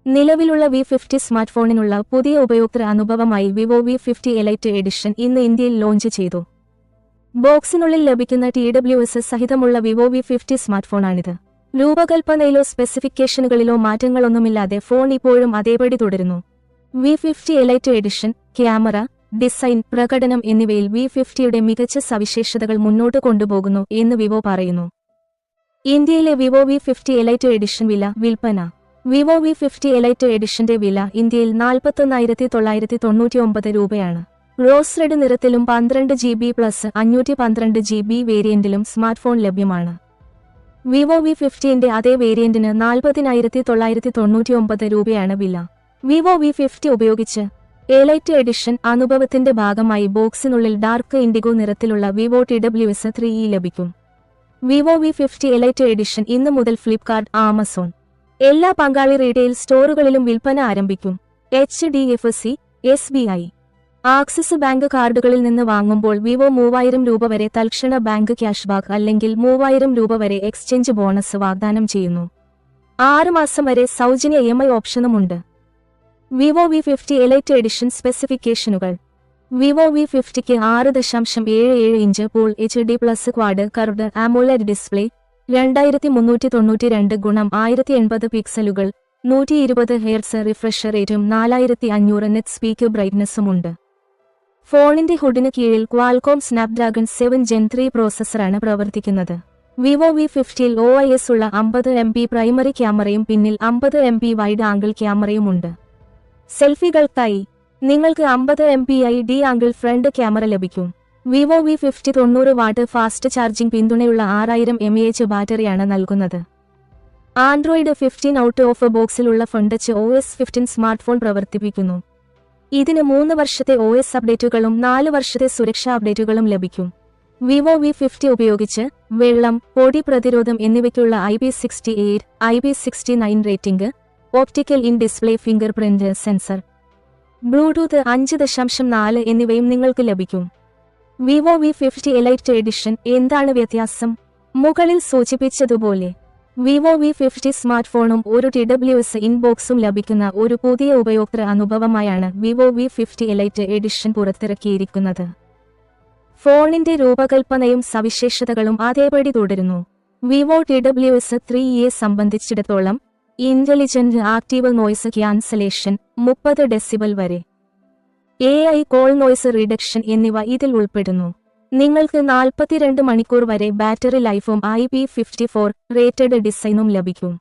നിലവിലുള്ള V50 സ്മാർട്ട്ഫോണിനുള്ള പുതിയ ഉപയോക്തൃ അനുഭവമായി വിവോ V50 എലൈറ്റ് എഡിഷൻ ഇന്ന് ഇന്ത്യയിൽ ലോഞ്ച് ചെയ്തു. ബോക്സിനുള്ളിൽ ലഭിക്കുന്ന TWS സഹിതമുള്ള വിവോ V50 സ്മാർട്ട്ഫോണാണിത്. രൂപകൽപ്പനയിലോ സ്പെസിഫിക്കേഷനുകളിലോ മാറ്റങ്ങളൊന്നുമില്ലാതെ ഫോൺ ഇപ്പോഴും അതേപടി തുടരുന്നു. V50 elite edition, camera, design, പ്രകടനം എന്നിവയിൽ V50യുടെ മികച്ച സവിശേഷതകൾ മുന്നോട്ട് കൊണ്ടുപോകുന്നു എന്ന് വിവോ പറയുന്നു. ഇന്ത്യയിലെ വിവോ V50 എലൈറ്റ് എഡിഷൻ വിൽപ്പന. വിവോ V50 എലൈറ്റ് എഡിഷന്റെ വില ഇന്ത്യയിൽ 41,999 രൂപയാണ്. റോസ് റെഡ് നിറത്തിലും 12GB പ്ലസ് 512GB വേരിയന്റിലും സ്മാർട്ട്ഫോൺ ലഭ്യമാണ്. വിവോ V50ന്റെ അതേ വേരിയന്റിന് 40,999 രൂപയാണ് വില. വിവോ V50 ഉപയോഗിച്ച് എലൈറ്റ് എഡിഷൻ അനുഭവത്തിന്റെ ഭാഗമായി ബോക്സിനുള്ളിൽ ഡാർക്ക് ഇൻഡിഗോ നിറത്തിലുള്ള വിവോ TWS 3E ലഭിക്കും. വിവോ V50 എലൈറ്റ് എഡിഷൻ ഇന്ന് മുതൽ ഫ്ലിപ്കാർട്ട്, ആമസോൺ എല്ലാ പങ്കാളി റീറ്റെയിൽ സ്റ്റോറുകളിലും വിൽപ്പന ആരംഭിക്കും. HDFC, SBI, ആക്സിസ് ബാങ്ക് കാർഡുകളിൽ നിന്ന് വാങ്ങുമ്പോൾ വിവോ 3000 രൂപ വരെ തൽക്ഷണ ബാങ്ക് ക്യാഷ്ബാക്ക് അല്ലെങ്കിൽ 3000 രൂപ വരെ എക്സ്ചേഞ്ച് ബോണസ് വാഗ്ദാനം ചെയ്യുന്നു. 6 മാസം വരെ സൗജന്യ EMI ഓപ്ഷനുമുണ്ട്. വിവോ V50 എലൈറ്റ് എഡിഷൻ സ്പെസിഫിക്കേഷനുകൾ. വിവോ V50ക്ക് 6.77 inch full HD plus quad curved AMOLED display, 2392x1080 പിക്സലുകൾ, 120 ഹെർട്സ് റിഫ്രഷ് റേറ്റും 4500 നെറ്റ് സ്പീക്ക് ബ്രൈറ്റ്നസ്സുമുണ്ട്. ഫോണിന്റെ ഹുഡിന് കീഴിൽ ക്വാൽകോം സ്നാപ്ഡ്രാഗൺ 7 Gen 3 പ്രോസസ്സറാണ് പ്രവർത്തിക്കുന്നത്. വിവോ V50ൽ OIS ഉള്ള 50MP പ്രൈമറി ക്യാമറയും പിന്നിൽ 50MP വൈഡ് ആംഗിൾ ക്യാമറയുമുണ്ട്. സെൽഫികൾക്കായി നിങ്ങൾക്ക് 50MP ID angle front camera ലഭിക്കും. Vivo V50 90 watt fast charging പിന്തുണയുള്ള 6000 mAh ബാറ്ററിയാണ് നൽകുന്നത്. ആൻഡ്രോയിഡ് 15 ഔട്ട് ഓഫ് ബോക്സിലുള്ള ടച്ച് OS 15 സ്മാർട്ട്ഫോൺ പ്രവർത്തിപ്പിക്കുന്നു. ഇതിന് 3 വർഷത്തെ OS അപ്ഡേറ്റുകളും 4 വർഷത്തെ സുരക്ഷാ അപ്ഡേറ്റുകളും ലഭിക്കും. വിവോ V50 ഉപയോഗിച്ച് വെള്ളം, പൊടി പ്രതിരോധം എന്നിവയ്ക്കുള്ള IP68, IP69 rating, optical in display finger print sensor, Bluetooth 5.4 എന്നിവയും നിങ്ങൾക്ക് ലഭിക്കും. വിവോ V50 എലൈറ്റ് എഡിഷൻ എന്താണ് വ്യത്യാസം? മുകളിൽ സൂചിപ്പിച്ചതുപോലെ വിവോ V50 സ്മാർട്ട്ഫോണും ഒരു TWS ഇൻബോക്സും ലഭിക്കുന്ന ഒരു പുതിയ ഉപയോക്തൃ അനുഭവമായാണ് വിവോ V50 എലൈറ്റ് എഡിഷൻ പുറത്തിറക്കിയിരിക്കുന്നത്. ഫോണിന്റെ രൂപകൽപ്പനയും സവിശേഷതകളും അതേപടി തുടരുന്നു. വിവോ TWS 3E സംബന്ധിച്ചിടത്തോളം intelligent active noise cancellation 30 decibel വരെ, AI കോൾ നോയ്സ് റിഡക്ഷൻ എന്നിവ ഇതിൽ ഉൾപ്പെടുന്നു. നിങ്ങൾക്ക് 42 മണിക്കൂർ വരെ ബാറ്ററി ലൈഫും IP54 റേറ്റഡ് ഡിസൈനും ലഭിക്കും.